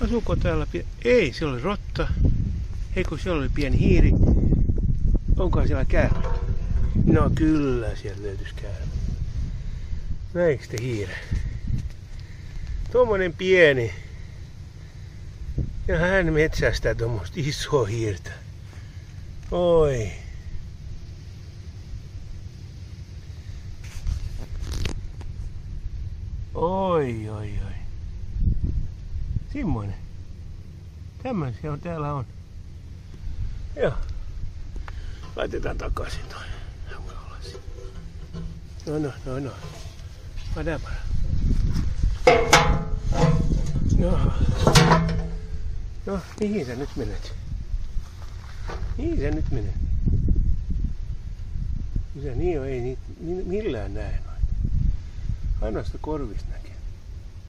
Asuuko täällä Ei, siellä oli rotta. Ei, kun siellä oli pieni hiiri. Onkohan siellä käärme? No kyllä, siellä löytyisi käärme. Näinkö te hiire? Tuommoinen pieni. Ja hän metsästää tuommoista isoa hiirtä. Oi. Oi, oi, oi. Semmoinen. Tämmöisiä täällä on. Joo. Laitetaan takaisin toi hankalasi. No. Padapara. No, mihin sä nyt menet? Mihin sä nyt menet? Mitä niin on, ei niitä millään näe noin. Ainoastaan korvista näkee.